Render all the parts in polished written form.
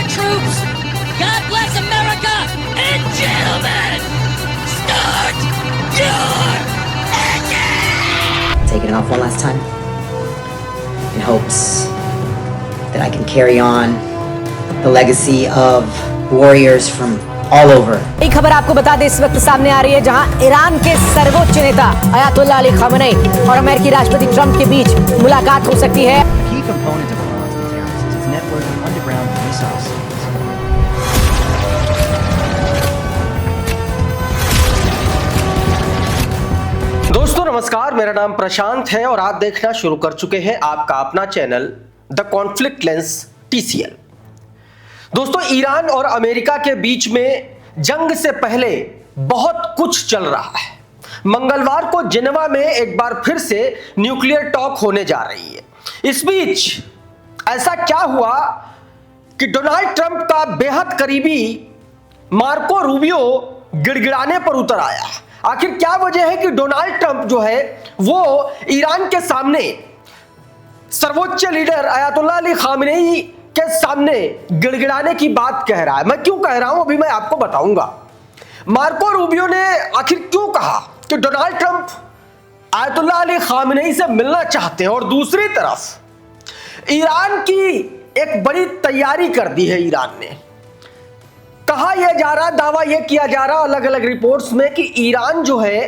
troops. God bless America. And gentlemen, start your engine! Taking it off one last time in hopes that I can carry on the legacy of warriors from all over. एक खबर आपको बता दें इस वक्त सामने आ रही है जहां ईरान के सर्वोच्च नेता अयातुल्लाह अली खामेनी और अमेरिकी राष्ट्रपति ट्रंप के बीच मुलाकात हो सकती है। key component of Iran's deterrence is its network of underground missile sites. दोस्तों नमस्कार, मेरा नाम प्रशांत है और आप देखना शुरू कर चुके हैं आपका अपना channel the conflict lens TCL। दोस्तों, ईरान और अमेरिका के बीच में जंग से पहले बहुत कुछ चल रहा है। मंगलवार को जिनेवा में एक बार फिर से न्यूक्लियर टॉक होने जा रही है। इस बीच ऐसा क्या हुआ कि डोनाल्ड ट्रंप का बेहद करीबी मार्को रूबियो गिड़गिड़ाने पर उतर आया। आखिर क्या वजह है कि डोनाल्ड ट्रंप जो है वो ईरान के सामने सर्वोच्च लीडर अयातुल्लाह अली खामेनी के सामने गिड़गिड़ाने की बात कह रहा है? मैं क्यों कह रहा हूं अभी मैं आपको बताऊंगा। मार्को रूबियो ने आखिर क्यों कहा कि Donald Trump Ayatollah Ali Khamenei से मिलना चाहते हैं, और दूसरी तरफ ईरान की एक बड़ी तैयारी कर दी है। ईरान ने कहा यह जा रहा, दावा यह किया जा रहा अलग अलग रिपोर्ट्स में कि ईरान जो है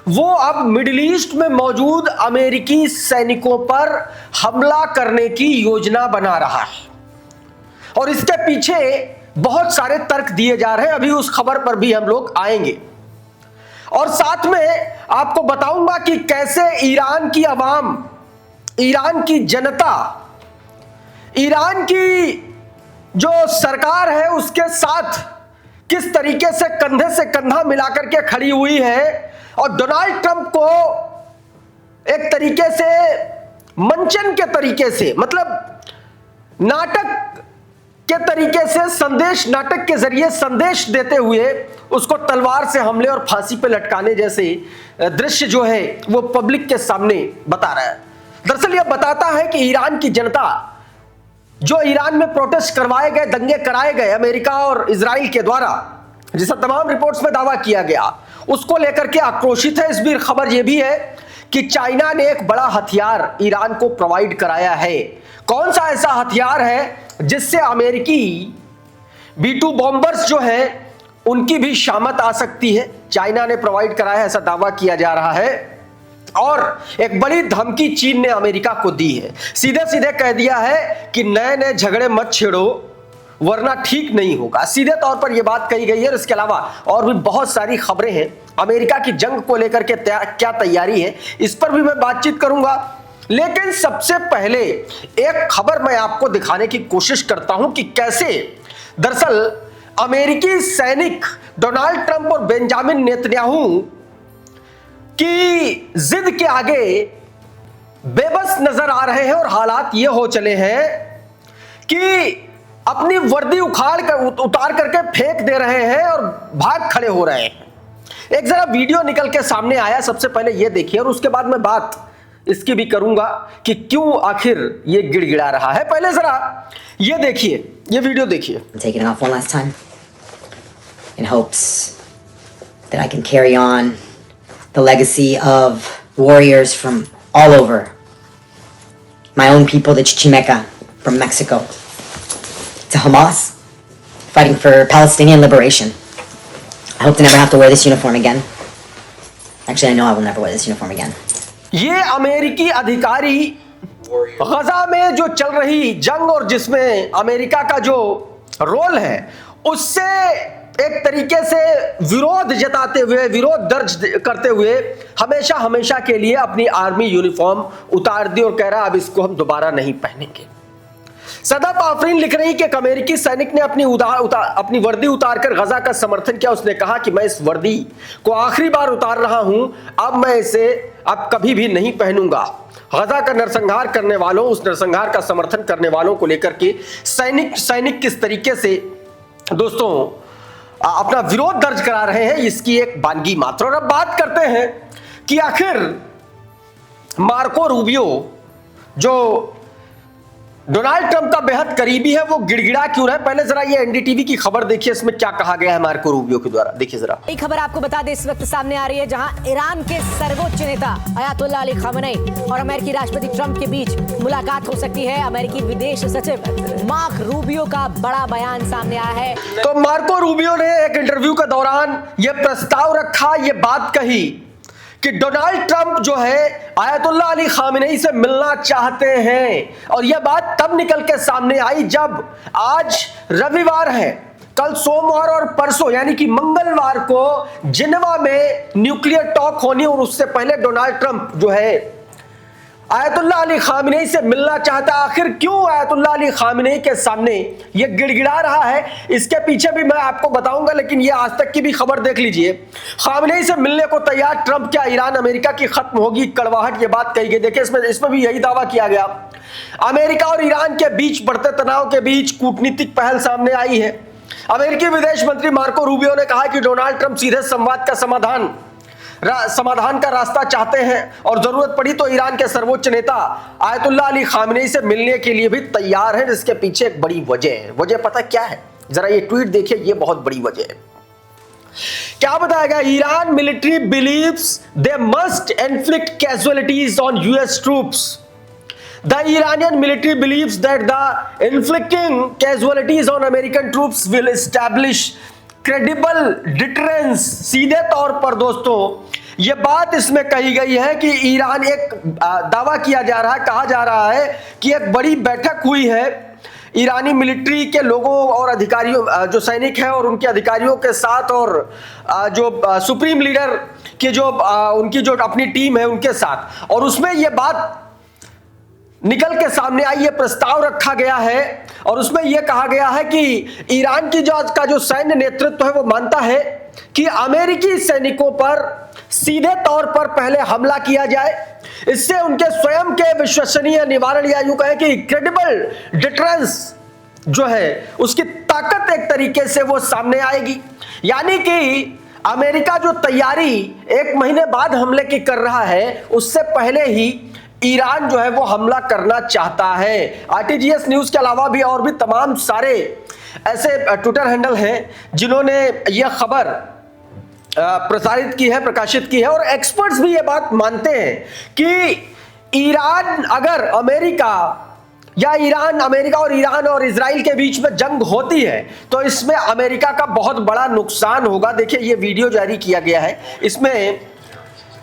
वो अब मिडिल ईस्ट में मौजूद अमेरिकी सैनिकों पर हमला करने की योजना बना रहा है, और इसके पीछे बहुत सारे तर्क दिए जा रहे हैं। अभी उस खबर पर भी हम लोग आएंगे, और साथ में आपको बताऊंगा कि कैसे ईरान की आवाम, ईरान की जनता, ईरान की जो सरकार है उसके साथ किस तरीके से कंधे से कंधा मिलाकर के खड़ी हुई है, और डोनाल्ड ट्रंप को एक तरीके से मंचन के तरीके से, मतलब नाटक के तरीके से, संदेश नाटक के जरिए संदेश देते हुए उसको तलवार से हमले और फांसी पे लटकाने जैसे दृश्य जो है वो पब्लिक के सामने बता रहा है। दरअसल यह बताता है कि ईरान की जनता, जो ईरान में प्रोटेस्ट करवाए गए, दंगे कराए गए अमेरिका और इजराइल के द्वारा, जिसका तमाम रिपोर्ट्स में दावा किया गया, उसको लेकर के आक्रोशित है। इस बीच खबर यह भी है कि चाइना ने एक बड़ा हथियार ईरान को प्रोवाइड कराया है। कौन सा ऐसा हथियार है जिससे अमेरिकी B-2 बॉम्बर्स जो है उनकी भी शामत आ सकती है? चाइना ने प्रोवाइड कराया है, ऐसा दावा किया जा रहा है। और एक बड़ी धमकी चीन ने अमेरिका को दी है। सीधे सीधे कह दिया है कि नए नए झगड़े मत छेड़ो वरना ठीक नहीं होगा। सीधे तौर पर यह बात कही गई है। और इसके अलावा और भी बहुत सारी खबरें हैं। अमेरिका की जंग को लेकर के क्या तैयारी है, इस पर भी मैं बातचीत करूंगा। लेकिन सबसे पहले एक खबर मैं आपको दिखाने की कोशिश करता हूं कि कैसे दरअसल अमेरिकी सैनिक डोनाल्ड ट्रंप और बेंजामिन नेतन्याहू की जिद के आगे बेबस नजर आ रहे हैं, और हालात ये हो चले हैं कि अपनी वर्दी उतार करके फेंक दे रहे हैं और भाग खड़े हो रहे हैं। एक जरा वीडियो निकल के सामने आया, सबसे पहले ये देखिए, और उसके बाद मैं बात इसकी भी करूंगा कि क्यों आखिर ये गिड़गिड़ा रहा है। पहले जरा ये देखिए, ये वीडियो देखिए। Taking it off one last time in hopes that I can carry on the legacy of warriors from all over. My own people, the Chichimeca from Mexico, to Hamas, fighting for Palestinian liberation. I hope to never have to wear this uniform again. Actually, I know I will never wear this uniform again. ये अमेरिकी अधिकारी गजा में जो चल रही जंग और जिसमें अमेरिका का जो रोल है उससे एक तरीके से विरोध जताते हुए, विरोध दर्ज करते हुए हमेशा हमेशा के लिए अपनी आर्मी यूनिफॉर्म उतार दी, और कह रहा अब इसको हम दोबारा नहीं पहनेंगे। सदात आफरीन लिख रही कि एक अमेरिकी सैनिक ने अपनी वर्दी उतारकर गजा का समर्थन किया। उसने कहा कि मैं इस वर्दी को आखिरी बार उतार रहा हूं, अब मैं इसे अब कभी भी नहीं पहनूंगा। गजा का नरसंहार करने वालों, उस नरसंहार का समर्थन करने वालों को लेकर के सैनिक किस तरीके से दोस्तों अपना विरोध दर्ज करा रहे हैं, इसकी एक बानगी मात्र। और अब बात करते हैं कि आखिर मार्को रूबियो जो डोनाल्ड ट्रंप का बेहद करीबी है वो गिड़गिड़ा क्यों रहा है? पहले जरा ये एनडीटीवी की खबर देखिए, इसमें क्या कहा गया है मार्को रूबियो के द्वारा। देखिए जरा। एक खबर आपको बता दें इस वक्त सामने आ रही है, जहां ईरान के सर्वोच्च नेता अयातुल्ला अली खामेनी और अमेरिकी राष्ट्रपति ट्रंप के बीच मुलाकात हो सकती है। अमेरिकी विदेश सचिव मार्को रूबियो का बड़ा बयान सामने आया है। तो मार्को रूबियो ने एक इंटरव्यू के दौरान यह प्रस्ताव रखा, यह बात कही कि डोनाल्ड ट्रंप जो है अयातुल्ला अली खामेनी से मिलना चाहते हैं। और यह बात तब निकल के सामने आई जब आज रविवार है, कल सोमवार और परसों यानी कि मंगलवार को जिनेवा में न्यूक्लियर टॉक होनी, और उससे पहले डोनाल्ड ट्रंप जो है अयातुल्ला अली खामेनी से मिलना चाहता। आखिर क्यों अयातुल्ला अली खामेनी के सामने ये गिड़गिड़ा रहा है, इसके पीछे भी मैं आपको बताऊंगा, लेकिन ये आज तक की भी खबर देख लीजिए। खामेनी से मिलने को तैयार ट्रंप, क्या ईरान अमेरिका की खत्म होगी कड़वाहट, ये बात कही गई। देखिए इसमें भी यही दावा किया गया। अमेरिका और ईरान के बीच बढ़ते तनाव के बीच कूटनीतिक पहल सामने आई है। अमेरिकी विदेश मंत्री मार्को रूबियो ने कहा कि डोनाल्ड ट्रंप सीधे संवाद का समाधान का रास्ता चाहते हैं और जरूरत पड़ी तो ईरान के सर्वोच्च नेता अयातुल्ला अली खामेनी से मिलने के लिए भी तैयार हैं, जिसके पीछे एक बड़ी वजह है। वजह पता क्या है? जरा ये ट्वीट देखिए, ये बहुत बड़ी वजह है। क्या बताया गया? Iran military believes they must inflict casualties on US troops. The Iranian military believes that the inflicting casualties on American troops will establish credible deterrence। सीधे तौर पर दोस्तों ये बात इसमें कही गई है कि ईरान, एक दावा किया जा रहा है, कहा जा रहा है कि एक बड़ी बैठक हुई है ईरानी मिलिट्री के लोगों और अधिकारियों, जो सैनिक हैं और उनके अधिकारियों के साथ, और जो सुप्रीम लीडर के जो उनकी जो अपनी टीम है उनके साथ, और उसमें यह बात निकल के सामने आई, ये प्रस्ताव रखा गया है और उसमें यह कहा गया है कि ईरान की जो सैन्य नेतृत्व है वो मानता है कि अमेरिकी सैनिकों पर सीधे तौर पर पहले हमला किया जाए, इससे उनके स्वयं के विश्वसनीय निवारण या यूं कहें कि क्रेडिबल डिटरेंस जो है उसकी ताकत एक तरीके से वो सामने आएगी। यानी कि अमेरिका जो तैयारी 1 महीने बाद हमले की कर रहा है, उससे पहले ही ईरान जो है वो हमला करना चाहता है। आरटीजीएस न्यूज के अलावा भी और भी तमाम सारे ऐसे ट्विटर हैंडल हैं जिन्होंने यह खबर प्रसारित की है, प्रकाशित की है, और एक्सपर्ट्स भी यह बात मानते हैं कि ईरान अगर अमेरिका और ईरान और इजराइल के बीच में जंग होती है तो इसमें अमेरिका का बहुत बड़ा नुकसान होगा। देखिए ये वीडियो जारी किया गया है,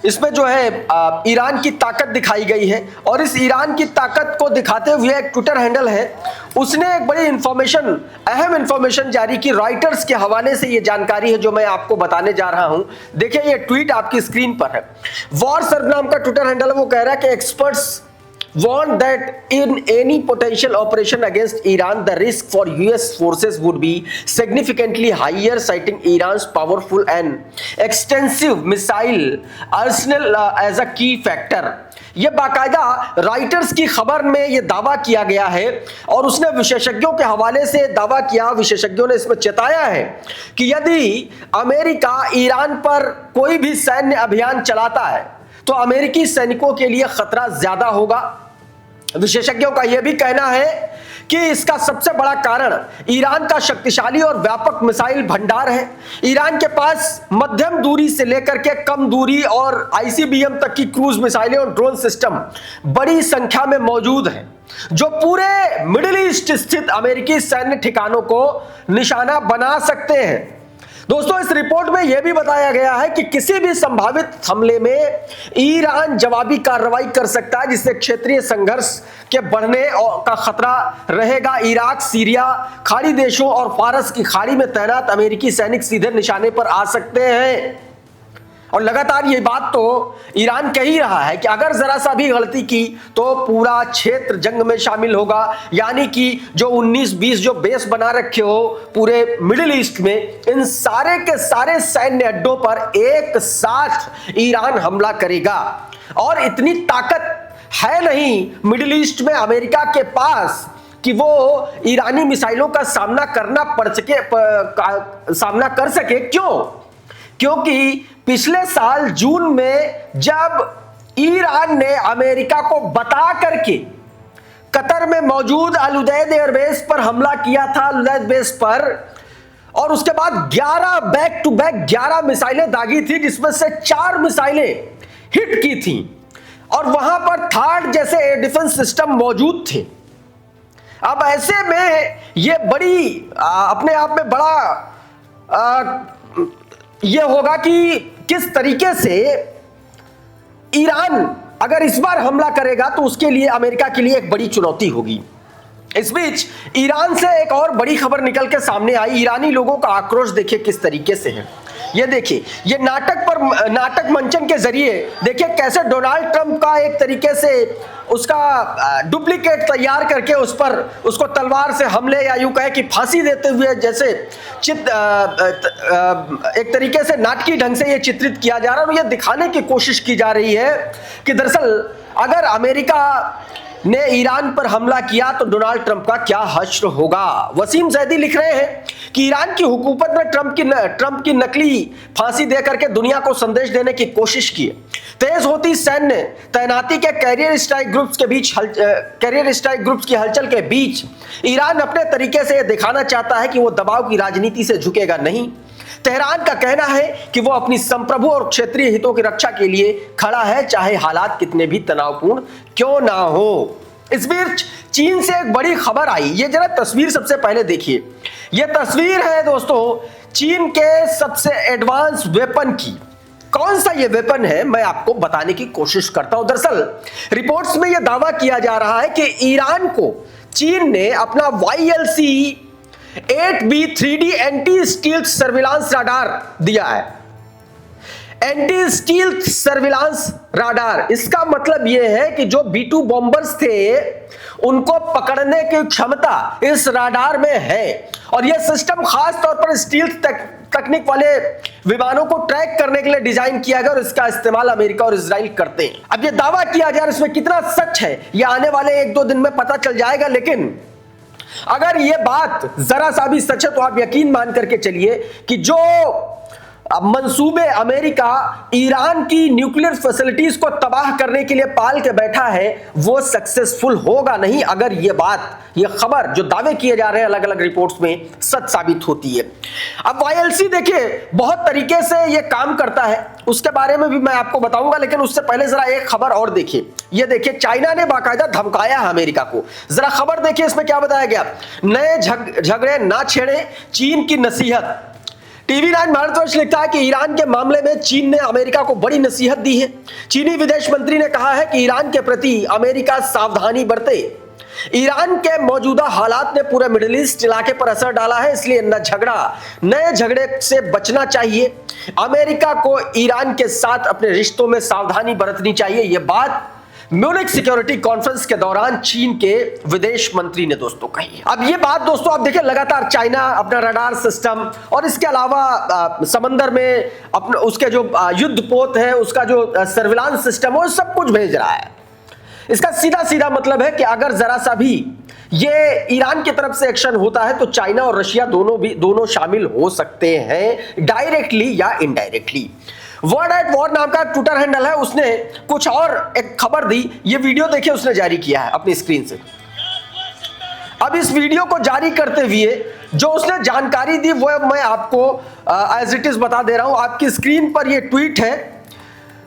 इसमें जो है ईरान की ताकत दिखाई गई है, और इस ईरान की ताकत को दिखाते हुए एक ट्विटर हैंडल है, उसने एक बड़ी अहम इंफॉर्मेशन जारी की। रॉयटर्स के हवाले से ये जानकारी है जो मैं आपको बताने जा रहा हूं। देखिए ये ट्वीट आपकी स्क्रीन पर है। वॉर सर्व नाम का ट्विटर हैंडल है, वो कह रहा है कि experts warned that in any potential operation against Iran, the risk for US forces would be significantly higher, citing Iran's powerful and extensive missile arsenal as a key factor। ये बाकायदा writers की खबर में ये दावा किया गया है और उसने विशेषज्ञों के हवाले से दावा किया। विशेषज्ञों ने इसमें चेताया है कि यदि अमेरिका ईरान पर कोई भी सैन्य अभियान चलाता है तो अमेरिकी सैनिकों के लिए खतरा ज्यादा होगा। विशेषज्ञों का यह भी कहना है कि इसका सबसे बड़ा कारण ईरान का शक्तिशाली और व्यापक मिसाइल भंडार है। ईरान के पास मध्यम दूरी से लेकर के कम दूरी और आईसीबीएम तक की क्रूज मिसाइलें और ड्रोन सिस्टम बड़ी संख्या में मौजूद हैं, जो पूरे मिडिल ईस्ट स्थित अमेरिकी सैन्य ठिकानों को निशाना बना सकते हैं। दोस्तों इस रिपोर्ट में यह भी बताया गया है कि किसी भी संभावित हमले में ईरान जवाबी कार्रवाई कर सकता है, जिससे क्षेत्रीय संघर्ष के बढ़ने का खतरा रहेगा। इराक, सीरिया, खाड़ी देशों और फारस की खाड़ी में तैनात अमेरिकी सैनिक सीधे निशाने पर आ सकते हैं। और लगातार ये बात तो ईरान कह ही रहा है कि अगर जरा सा भी गलती की तो पूरा क्षेत्र जंग में शामिल होगा। यानी कि जो 19-20 जो बेस बना रखे हो पूरे मिडिल ईस्ट में, इन सारे के सारे सैन्य अड्डों पर एक साथ ईरान हमला करेगा। और इतनी ताकत है नहीं मिडिल ईस्ट में अमेरिका के पास कि वो ईरानी मिसाइलों का सामना कर सके। क्योंकि पिछले साल जून में जब ईरान ने अमेरिका को बता करके कतर में मौजूद अल उदैद एयरबेस पर हमला किया था, अल उदैद बेस पर, और उसके बाद 11 बैक टू बैक 11 मिसाइलें दागी थी, जिसमें से 4 मिसाइलें हिट की थी, और वहां पर थार्ड जैसे एयर डिफेंस सिस्टम मौजूद थे। अब ऐसे में ये बड़ी अपने आप में बड़ा ये होगा कि किस तरीके से ईरान अगर इस बार हमला करेगा तो उसके लिए, अमेरिका के लिए एक बड़ी चुनौती होगी। इस बीच ईरान से एक और बड़ी खबर निकल के सामने आई। ईरानी लोगों का आक्रोश देखिए किस तरीके से है। ये देखिए, ये नाटक मंचन के जरिए देखिए कैसे डोनाल्ड ट्रंप का एक तरीके से उसका डुप्लीकेट तैयार करके उसको तलवार से हमले या यूं कहे कि फांसी देते हुए जैसे एक तरीके से नाटकीय ढंग से ये चित्रित किया जा रहा है, और ये दिखाने की कोशिश की जा रही है कि दरअसल अगर अमेरिका ने ईरान पर हमला किया तो डोनाल्ड ट्रंप का क्या हश्र होगा। वसीम जैदी लिख रहे हैं कि ईरान की हुकूमत ने ट्रंप की नकली फांसी देकर के दुनिया को संदेश देने की कोशिश की। तेज होती सैन्य तैनाती के कैरियर स्ट्राइक ग्रुप्स की हलचल के बीच ईरान अपने तरीके से यह दिखाना चाहता है कि वो दबाव की राजनीति से झुकेगा नहीं। तेहरान का कहना है कि वो अपनी संप्रभु और क्षेत्रीय हितों की रक्षा के लिए खड़ा है, चाहे हालात कितने भी तनावपूर्ण क्यों ना हो। इस बीच चीन से एक बड़ी खबर आई। ये जरा तस्वीर सबसे पहले देखिए। ये तस्वीर है दोस्तों चीन के सबसे एडवांस वेपन की। कौन सा ये वेपन है मैं आपको बताने की कोशिश करता हूं। दरअसल रिपोर्ट्स में यह दावा किया जा रहा है कि ईरान को चीन ने अपना YLC 8B 3D anti stealth surveillance radar दिया है। एंटी स्टील्थ सर्विलांस राडार, इसका मतलब यह है कि जो B-2 बॉम्बर्स थे उनको पकड़ने की क्षमता इस राडार में है, और यह सिस्टम खास तौर पर स्टील्थ तकनीक वाले विमानों को ट्रैक करने के लिए डिजाइन किया गया, और इसका इस्तेमाल अमेरिका और इजराइल करते हैं। अब यह दावा किया जा रहा है, इसमें कितना सच है यह आने वाले 1-2 दिन में पता चल जाएगा, लेकिन अगर यह बात जरा सा भी सच है तो आप यकीन मान करके चलिए कि जो मंसूबे अमेरिका ईरान की न्यूक्लियर फैसिलिटीज को तबाह करने के लिए पाल के बैठा है वो सक्सेसफुल होगा नहीं, अगर ये खबर जो दावे किए जा रहे हैं अलग अलग रिपोर्ट्स में सच साबित होती है। अब YLC देखिए बहुत तरीके से ये काम करता है, उसके बारे में भी मैं आपको बताऊंगा, लेकिन उससे पहले जरा एक खबर और देखिए। ये देखिए चाइना ने बाकायदा धमकाया है अमेरिका को। जरा खबर देखिए इसमें क्या बताया गया। नए झगड़े ना छेड़े, चीन की नसीहत। TV9 भारतवर्ष लिखता है कि ईरान के मामले में चीन ने अमेरिका को बड़ी नसीहत दी है। चीनी विदेश मंत्री ने कहा है कि ईरान के प्रति अमेरिका सावधानी बरते। ईरान के मौजूदा हालात ने पूरे मिडिल ईस्ट इलाके पर असर डाला है, इसलिए नए झगड़े से बचना चाहिए। अमेरिका को ईरान के साथ अपने रिश्तों में सावधानी बरतनी चाहिए। यह बात म्यूनिख सिक्योरिटी कॉन्फ्रेंस के दौरान चीन के विदेश मंत्री ने दोस्तों कही। अब ये बात दोस्तों आप देखिए लगातार चाइना अपना रडार सिस्टम और इसके अलावा समंदर में अपने उसके जो युद्धपोत है उसका जो सर्विलांस सिस्टम है सब कुछ भेज रहा है। इसका सीधा सीधा मतलब है कि अगर जरा सा भी ये ईरान की तरफ से एक्शन होता है तो चाइना और रशिया दोनों शामिल हो सकते हैं डायरेक्टली या इनडायरेक्टली। वर्ड एट वॉर नाम का ट्विटर हैंडल है, उसने कुछ और एक खबर दी। ये वीडियो देखिए उसने जारी किया है अपनी स्क्रीन से। अब इस वीडियो को जारी करते हुए जो उसने जानकारी दी वो मैं आपको एज इट इज बता दे रहा हूं। आपकी स्क्रीन पर ये ट्वीट है,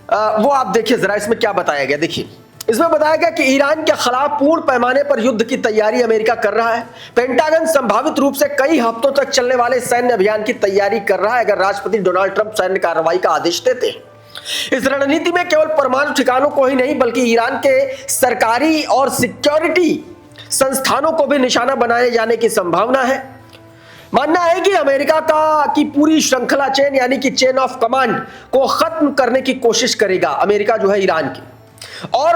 वो आप देखिए जरा इसमें क्या बताया गया। देखिए इसमें बताया गया कि ईरान के खिलाफ पूर्ण पैमाने पर युद्ध की तैयारी अमेरिका कर रहा है। पेंटागन संभावित रूप से कई हफ्तों तक चलने वाले सैन्य अभियान की तैयारी कर रहा है अगर राष्ट्रपति डोनाल्ड ट्रंप सैन्य कार्रवाई का आदेश देते हैं। इस रणनीति में केवल परमाणु ठिकानों को ही नहीं बल्कि ईरान के सरकारी और सिक्योरिटी संस्थानों को भी निशाना बनाए जाने की संभावना है। मानना है कि अमेरिका की पूरी श्रृंखला चेन यानी कि चेन ऑफ कमांड को खत्म करने की कोशिश करेगा अमेरिका जो है ईरान की। और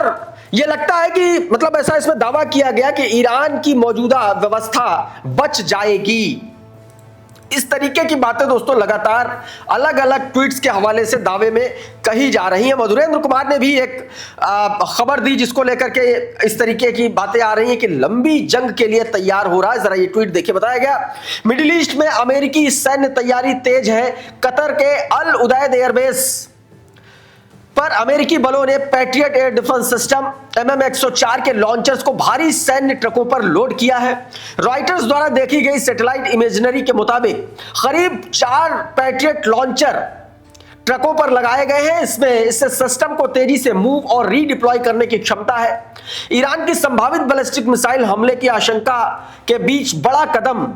यह लगता है कि मतलब ऐसा इसमें दावा किया गया कि ईरान की मौजूदा व्यवस्था बच जाएगी। इस तरीके की बातें दोस्तों लगातार अलग अलग ट्वीट्स के हवाले से दावे में कही जा रही हैं। मधुरेंद्र कुमार ने भी एक खबर दी जिसको लेकर के इस तरीके की बातें आ रही हैं कि लंबी जंग के लिए तैयार हो रहा है। जरा ये ट्वीट देखिए, बताया गया मिडिल ईस्ट में अमेरिकी सैन्य तैयारी तेज है। कतर के अल उदैद एयरबेस पर अमेरिकी बलों ने patriot air defence system MM-104 के लॉन्चर्स को भारी सैन्य ट्रकों पर लोड किया है। रॉयटर्स द्वारा देखी गई सैटेलाइट इमेजनरी के मुताबिक करीब 4 पैट्रियट लॉन्चर ट्रकों पर लगाए गए हैं। इससे सिस्टम को तेजी से मूव और रीडिप्लॉय करने की क्षमता है। ईरान की संभावित बैलिस्टिक मिसाइल हमले की आशंका के बीच बड़ा कदम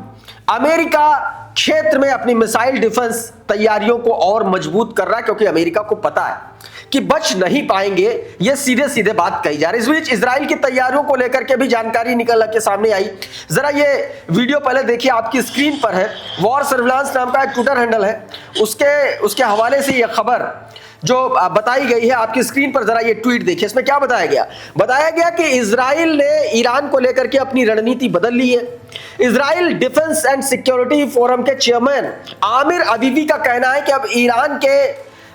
अमेरिका क्षेत्र में अपनी मिसाइल डिफेंस तैयारियों को और मजबूत कर रहा है, क्योंकि अमेरिका को पता है कि बच नहीं पाएंगे। यह सीधे सीधे बात कही जा रही है। इस बीच इजराइल की तैयारियों को लेकर के भी जानकारी निकल के सामने आई। जरा ये वीडियो पहले देखिए, आपकी स्क्रीन पर है। वॉर सर्विलांस नाम का एक ट्विटर हैंडल है, उसके हवाले से यह खबर जो बताई गई है, आपकी स्क्रीन पर जरा ये ट्वीट देखिए। इसमें क्या बताया गया कि इजराइल ने ईरान को लेकर के अपनी रणनीति बदल ली है। Israel defence and security forum के चेयरमैन आमिर अबीबी का कहना है कि अब ईरान के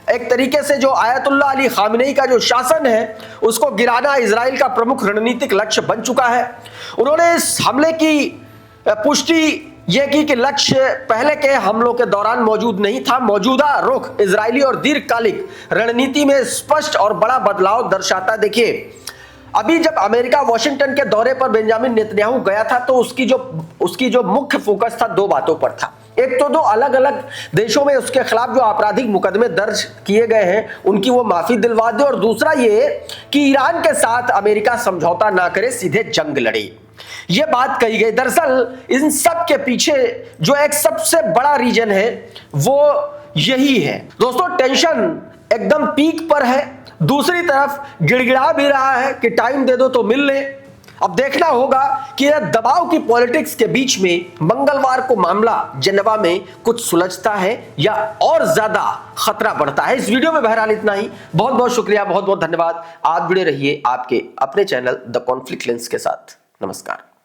एक तरीके से जो आयतुल्लाह अली खामेनी का जो शासन है उसको गिराना इजराइल का प्रमुख रणनीतिक लक्ष्य बन चुका है। उन्होंने इस हमले की पुष्टि यह की कि लक्ष्य पहले के हमलों के दौरान मौजूद नहीं था। मौजूदा रुख इजरायली और दीर्घकालिक रणनीति में स्पष्ट और बड़ा बदलाव दर्शाता है। देखिए, अभी जब अमेरिका वॉशिंगटन के दौरे पर बेंजामिन नेतन्याहू गया था तो उसकी जो मुख्य फोकस था 2 बातों पर था। एक तो 2 अलग अलग देशों में उसके खिलाफ जो आपराधिक मुकदमे दर्ज किए गए हैं उनकी वो माफी दिलवा दे, और दूसरा ये कि ईरान के साथ अमेरिका समझौता ना करे, सीधे जंग लड़े। ये बात कही गई। दरअसल इन सब के पीछे जो एक सबसे बड़ा रीजन है वो यही है। दोस्तों, टेंशन एकदम पीक पर है। दूसरी तरफ गिड़गिड़ा भी रहा है कि टाइम दे दो तो मिल ले। अब देखना होगा कि यह दबाव की पॉलिटिक्स के बीच में मंगलवार को मामला जेनेवा में कुछ सुलझता है या और ज्यादा खतरा बढ़ता है। इस वीडियो में बहरहाल इतना ही। बहुत बहुत शुक्रिया, बहुत बहुत धन्यवाद। आप जुड़े रहिए आपके अपने चैनल द कॉन्फ्लिक्ट लेंस के साथ। नमस्कार।